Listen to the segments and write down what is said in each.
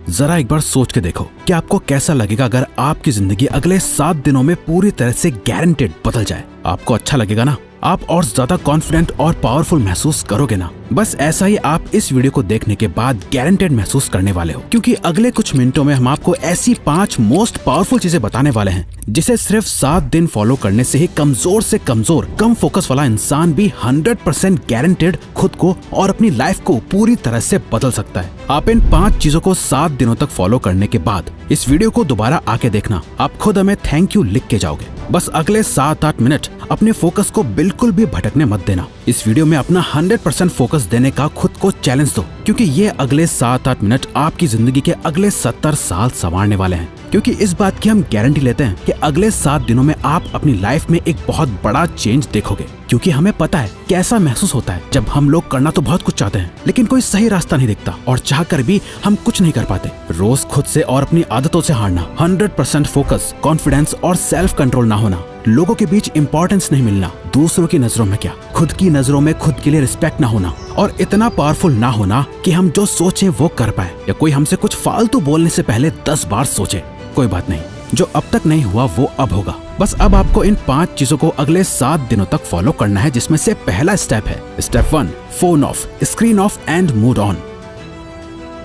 जरा एक बार सोच के देखो कि आपको कैसा लगेगा अगर आपकी जिंदगी अगले 7 दिनों में पूरी तरह से गारंटेड बदल जाए। आपको अच्छा लगेगा ना? आप और ज्यादा कॉन्फिडेंट और पावरफुल महसूस करोगे ना? बस ऐसा ही आप इस वीडियो को देखने के बाद गारंटेड महसूस करने वाले हो, क्योंकि अगले कुछ मिनटों में हम आपको ऐसी 5 मोस्ट पावरफुल चीजें बताने वाले हैं जिसे सिर्फ 7 दिन फॉलो करने से ही कमजोर से कमजोर कम फोकस वाला इंसान भी 100% गारंटेड खुद को और अपनी लाइफ को पूरी तरह से बदल सकता है। आप इन 5 चीजों को 7 दिनों तक फॉलो करने के बाद इस वीडियो को दोबारा आके देखना, आप खुद हमें थैंक यू लिख के जाओगे। बस अगले 7-8 मिनट अपने फोकस को बिल्कुल भी भटकने मत देना। इस वीडियो में अपना 100% फोकस देने का खुद को चैलेंज दो, क्योंकि ये अगले 7-8 मिनट आपकी जिंदगी के अगले 70 साल संवारने वाले हैं। क्योंकि इस बात की हम गारंटी लेते हैं कि अगले 7 दिनों में आप अपनी लाइफ में एक बहुत बड़ा चेंज देखोगे, क्योंकि हमें पता है कैसा महसूस होता है जब हम लोग करना तो बहुत कुछ चाहते हैं लेकिन कोई सही रास्ता नहीं दिखता और चाह कर भी हम कुछ नहीं कर पाते। रोज खुद से और अपनी आदतों से हारना, 100% फोकस, कॉन्फिडेंस और सेल्फ कंट्रोल ना होना, लोगों के बीच इंपॉर्टेंस नहीं मिलना, दूसरों की नजरों में क्या खुद की नजरों में खुद के लिए रिस्पेक्ट ना होना और इतना पावरफुल ना होना कि हम जो सोचें वो कर पाए, या कोई हमसे कुछ फालतू बोलने से पहले 10 बार सोचे। कोई बात नहीं, जो अब तक नहीं हुआ वो अब होगा। बस अब आपको इन 5 चीजों को अगले 7 दिनों तक फॉलो करना है, जिसमें से पहला स्टेप है step 1, phone of, screen of and mood on.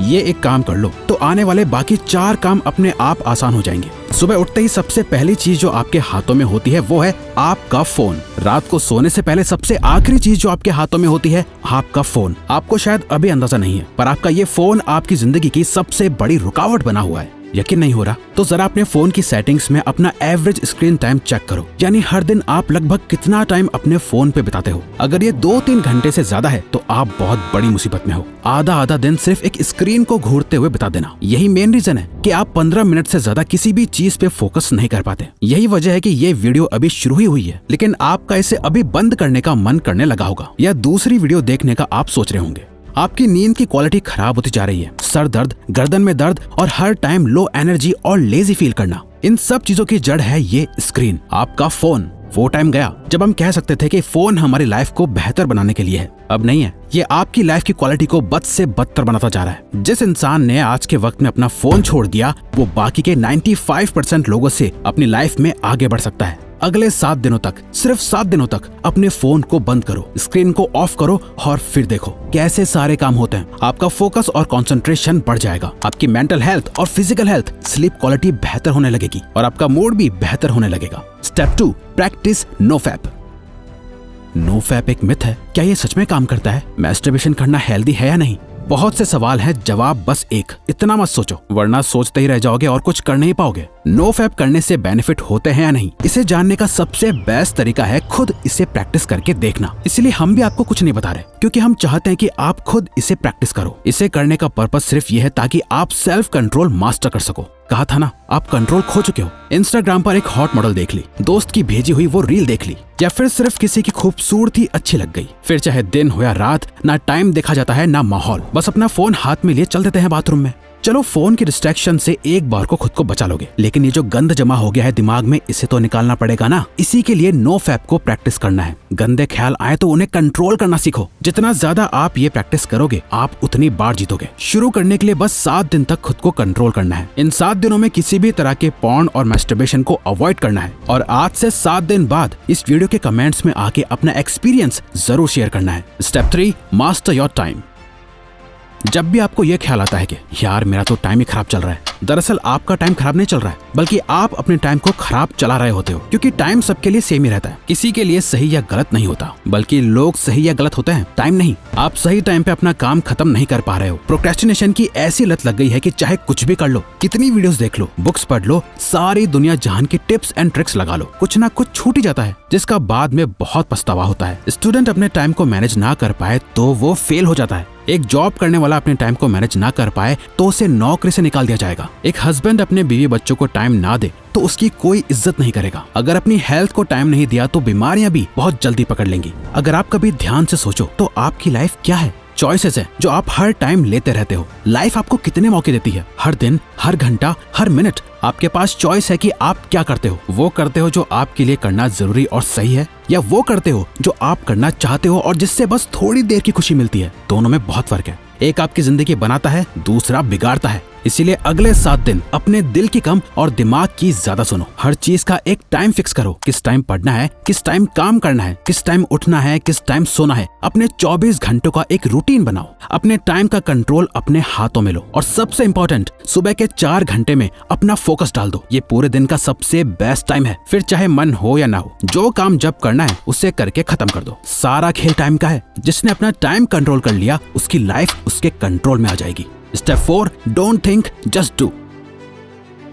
ये एक काम कर लो तो आने वाले बाकी 4 काम अपने आप आसान हो जाएंगे। सुबह उठते ही सबसे पहली चीज जो आपके हाथों में होती है वो है आपका फोन। रात को सोने से पहले सबसे आखिरी चीज जो आपके हाथों में होती है आपका फोन। आपको शायद अभी अंदाजा नहीं है, पर आपका ये फोन आपकी जिंदगी की सबसे बड़ी रुकावट बना हुआ है। यकीन नहीं हो रहा तो जरा अपने फोन की सेटिंग्स में अपना एवरेज स्क्रीन टाइम चेक करो, यानी हर दिन आप लगभग कितना टाइम अपने फोन पे बिताते हो। अगर ये 2-3 घंटे से ज्यादा है तो आप बहुत बड़ी मुसीबत में हो। आधा दिन सिर्फ एक स्क्रीन को घूरते हुए बिता देना, यही मेन रीजन है कि आप 15 मिनट से ज्यादा किसी भी चीज पे फोकस नहीं कर पाते। यही वजह है कि ये वीडियो अभी शुरू ही हुई है, लेकिन आपका इसे अभी बंद करने का मन करने लगा होगा, या दूसरी वीडियो देखने का आप सोच रहे होंगे। आपकी नींद की क्वालिटी खराब होती जा रही है, सर दर्द, गर्दन में दर्द और हर टाइम लो एनर्जी और लेजी फील करना, इन सब चीजों की जड़ है ये स्क्रीन, आपका फोन। वो टाइम गया जब हम कह सकते थे कि फोन हमारी लाइफ को बेहतर बनाने के लिए है। अब नहीं है, ये आपकी लाइफ की क्वालिटी को बद से बदतर बनाता जा रहा है। जिस इंसान ने आज के वक्त में अपना फोन छोड़ दिया वो बाकी के 95% लोगों से अपनी लाइफ में आगे बढ़ सकता है। अगले 7 दिनों तक, सिर्फ 7 दिनों तक अपने फोन को बंद करो, स्क्रीन को ऑफ करो और फिर देखो कैसे सारे काम होते हैं। आपका फोकस और कंसंट्रेशन बढ़ जाएगा, आपकी मेंटल हेल्थ और फिजिकल हेल्थ, स्लीप क्वालिटी बेहतर होने लगेगी और आपका मूड भी बेहतर होने लगेगा। Step 2, practice no fap. No fap एक मिथ है, क्या ये सच में काम करता है? मैस्टरबेशन करना हेल्दी है या नहीं? बहुत से सवाल है, जवाब बस एक, इतना मत सोचो वरना सोचते ही रह जाओगे और कुछ कर नहीं पाओगे। नो फैप करने से बेनिफिट होते हैं या नहीं, इसे जानने का सबसे बेस्ट तरीका है खुद इसे प्रैक्टिस करके देखना। इसलिए हम भी आपको कुछ नहीं बता रहे, क्योंकि हम चाहते हैं कि आप खुद इसे प्रैक्टिस करो। इसे करने का पर्पस सिर्फ ये है ताकि आप सेल्फ कंट्रोल मास्टर कर सको। कहा था ना, आप कंट्रोल खो चुके हो। इंस्टाग्राम पर एक हॉट मॉडल देख ली, दोस्त की भेजी हुई वो रील देख ली, या फिर सिर्फ किसी की खूबसूरती अच्छी लग गई, फिर चाहे दिन हो या रात, ना टाइम देखा जाता है ना माहौल, बस अपना फोन हाथ में लिए चल देते हैं बाथरूम में। चलो फोन की डिस्ट्रैक्शन से एक बार को खुद को बचा लोगे, लेकिन ये जो गंद जमा हो गया है दिमाग में, इसे तो निकालना पड़ेगा ना। इसी के लिए नो फैप को प्रैक्टिस करना है। गंदे ख्याल आए तो उन्हें कंट्रोल करना सीखो। जितना ज्यादा आप ये प्रैक्टिस करोगे आप उतनी बार जीतोगे। शुरू करने के लिए बस 7 दिन तक खुद को कंट्रोल करना है। इन 7 दिनों में किसी भी तरह के पॉर्न और मैस्टरबेशन को अवॉइड करना है, और आज से 7 दिन बाद इस वीडियो के कमेंट्स में आके अपना एक्सपीरियंस जरूर शेयर करना है। Step 3, master your time. जब भी आपको यह ख्याल आता है कि यार मेरा तो टाइम ही खराब चल रहा है, दरअसल आपका टाइम खराब नहीं चल रहा है, बल्कि आप अपने टाइम को खराब चला रहे होते हो। क्योंकि टाइम सबके लिए सेम ही रहता है, किसी के लिए सही या गलत नहीं होता, बल्कि लोग सही या गलत होते हैं, टाइम नहीं। आप सही टाइम पे अपना काम खत्म नहीं कर पा रहे हो। प्रोक्रेस्टिनेशन की ऐसी लत लग गई है कि चाहे कुछ भी कर लो, कितनी वीडियोस देख लो, बुक्स पढ़ लो, सारी दुनिया जहान की टिप्स एंड ट्रिक्स लगा लो, कुछ ना कुछ छूट ही जाता है, जिसका बाद में बहुत पछतावा होता है। स्टूडेंट अपने टाइम को मैनेज ना कर पाए तो वो फेल हो जाता है। एक जॉब करने वाला अपने टाइम को मैनेज ना कर पाए तो उसे नौकरी से निकाल दिया जाएगा। एक हस्बैंड अपने बीवी बच्चों को टाइम ना दे तो उसकी कोई इज्जत नहीं करेगा। अगर अपनी हेल्थ को टाइम नहीं दिया तो बीमारियां भी बहुत जल्दी पकड़ लेंगी। अगर आप कभी ध्यान से सोचो तो आपकी लाइफ क्या है? चॉइसेस है जो आप हर टाइम लेते रहते हो। लाइफ आपको कितने मौके देती है? हर दिन, हर घंटा, हर मिनट आपके पास चॉइस है कि आप क्या करते हो। वो करते हो जो आपके लिए करना जरूरी और सही है, या वो करते हो जो आप करना चाहते हो और जिससे बस थोड़ी देर की खुशी मिलती है। दोनों में बहुत फर्क है। एक आपकी जिंदगी बनाता है, दूसरा बिगाड़ता है। इसीलिए अगले 7 दिन अपने दिल की कम और दिमाग की ज्यादा सुनो। हर चीज का एक टाइम फिक्स करो, किस टाइम पढ़ना है, किस टाइम काम करना है, किस टाइम उठना है, किस टाइम सोना है। अपने 24 घंटों का एक रूटीन बनाओ। अपने टाइम का कंट्रोल अपने हाथों में लो और सबसे इम्पोर्टेंट, सुबह के 4 घंटे में अपना फोकस डाल दो। ये पूरे दिन का सबसे बेस्ट टाइम है। फिर चाहे मन हो या ना हो, जो काम जब करना है उसे करके खत्म कर दो। सारा खेल टाइम का है। जिसने अपना टाइम कंट्रोल कर लिया, उसकी लाइफ उसके कंट्रोल में आ जाएगी। Step 4, don't think, just do.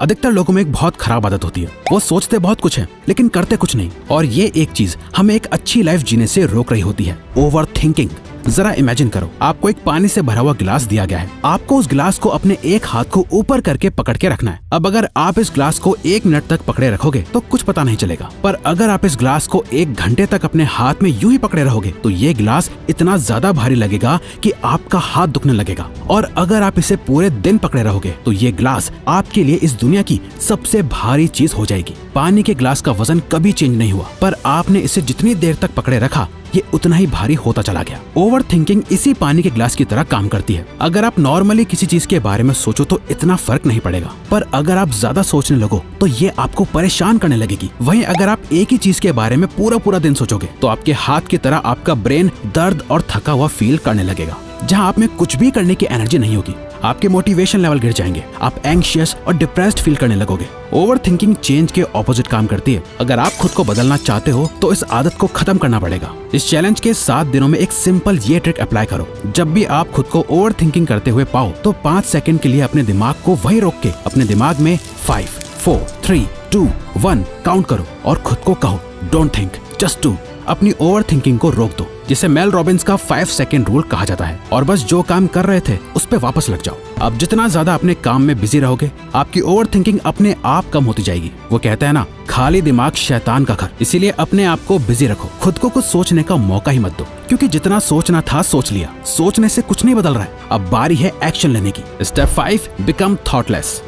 अधिकतर लोगों में एक बहुत खराब आदत होती है, वो सोचते बहुत कुछ है लेकिन करते कुछ नहीं। और ये एक चीज हमें एक अच्छी लाइफ जीने से रोक रही होती है, ओवर थिंकिंग। जरा इमेजिन करो, आपको एक पानी से भरा हुआ गिलास दिया गया है। आपको उस गिलास को अपने एक हाथ को ऊपर करके पकड़ के रखना है। अब अगर आप इस गिलास को 1 मिनट तक पकड़े रखोगे तो कुछ पता नहीं चलेगा, पर अगर आप इस गिलास को 1 घंटे तक अपने हाथ में यूं ही पकड़े रहोगे तो ये गिलास इतना ज्यादा भारी लगेगा कि आपका हाथ दुखने लगेगा। और अगर आप इसे पूरे दिन पकड़े रहोगे तो ये गिलास आपके लिए इस दुनिया की सबसे भारी चीज हो जाएगी। पानी के गिलास का वजन कभी चेंज नहीं हुआ, पर आपने इसे जितनी देर तक पकड़े रखा ये उतना ही भारी होता चला गया। ओवर थिंकिंग इसी पानी के ग्लास की तरह काम करती है। अगर आप नॉर्मली किसी चीज के बारे में सोचो तो इतना फर्क नहीं पड़ेगा, पर अगर आप ज्यादा सोचने लगो तो ये आपको परेशान करने लगेगी। वहीं अगर आप एक ही चीज के बारे में पूरा दिन सोचोगे तो आपके हाथ की तरह आपका ब्रेन दर्द और थका हुआ फील करने लगेगा। जहाँ आप में कुछ भी करने की एनर्जी नहीं होगी, आपके मोटिवेशन लेवल गिर जाएंगे, आप एंग्शियस और डिप्रेस्ड फील करने लगोगे। ओवर थिंकिंग चेंज के ऑपोजिट काम करती है। अगर आप खुद को बदलना चाहते हो तो इस आदत को खत्म करना पड़ेगा। इस चैलेंज के 7 दिनों में एक सिंपल ये ट्रिक अप्लाई करो। जब भी आप खुद को ओवर थिंकिंग करते हुए पाओ तो 5 सेकंड के लिए अपने दिमाग को वहीं रोक के अपने दिमाग में 5, 4, 3, 2, 1 काउंट करो और खुद को कहो, डोंट थिंक, जस्ट डू। अपनी ओवर थिंकिंग को रोक दो, जिसे मेल रॉबिन्स का 5 सेकंड रूल कहा जाता है। और बस जो काम कर रहे थे उस पे वापस लग जाओ। अब जितना ज्यादा अपने काम में बिजी रहोगे, आपकी ओवर थिंकिंग अपने आप कम होती जाएगी। वो कहते हैं ना, खाली दिमाग शैतान का घर। इसीलिए अपने आप को बिजी रखो, खुद को कुछ सोचने का मौका ही मत दो, क्योंकि जितना सोचना था सोच लिया। सोचने से कुछ नहीं बदल रहा है, अब बारी है एक्शन लेने की। Step 5, become thoughtless.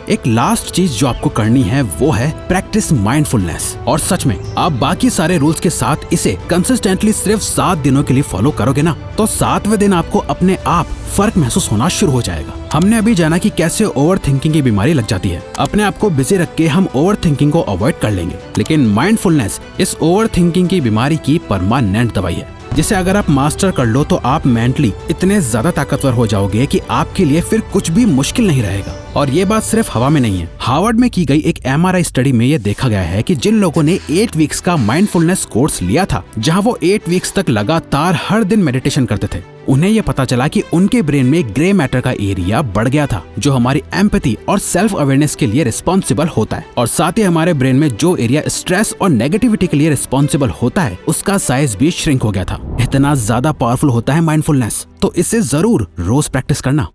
एक लास्ट चीज जो आपको करनी है वो है प्रैक्टिस माइंडफुलनेस। और सच में आप बाकी सारे रूल्स के साथ इसे कंसिस्टेंटली सिर्फ 7 दिनों के लिए फॉलो करोगे ना, तो 7वें दिन आपको अपने आप फर्क महसूस होना शुरू हो जाएगा। हमने अभी जाना कि कैसे ओवर थिंकिंग की बीमारी लग जाती है। अपने आप को बिजी रख के हम ओवर थिंकिंग को अवॉइड कर लेंगे, लेकिन माइंडफुलनेस इस ओवर थिंकिंग की बीमारी की परमानेंट दवाई है, जिसे अगर आप मास्टर कर लो तो आप मेंटली इतने ज्यादा ताकतवर हो जाओगे कि आपके लिए फिर कुछ भी मुश्किल नहीं रहेगा। और ये बात सिर्फ हवा में नहीं है। हार्वर्ड में की गई एक MRI स्टडी में ये देखा गया है कि जिन लोगों ने 8 वीक्स का माइंडफुलनेस कोर्स लिया था, जहां वो 8 वीक्स तक लगातार हर दिन मेडिटेशन करते थे, उन्हें ये पता चला कि उनके ब्रेन में ग्रे मैटर का एरिया बढ़ गया था, जो हमारी एम्पैथी और सेल्फ अवेयरनेस के लिए रिस्पॉन्सिबल होता है। और साथ ही हमारे ब्रेन में जो एरिया स्ट्रेस और नेगेटिविटी के लिए रिस्पॉन्सिबल होता है, उसका साइज भी श्रिंक हो गया था। इतना ज्यादा पावरफुल होता है माइंडफुलनेस, तो इसे जरूर रोज प्रैक्टिस करना।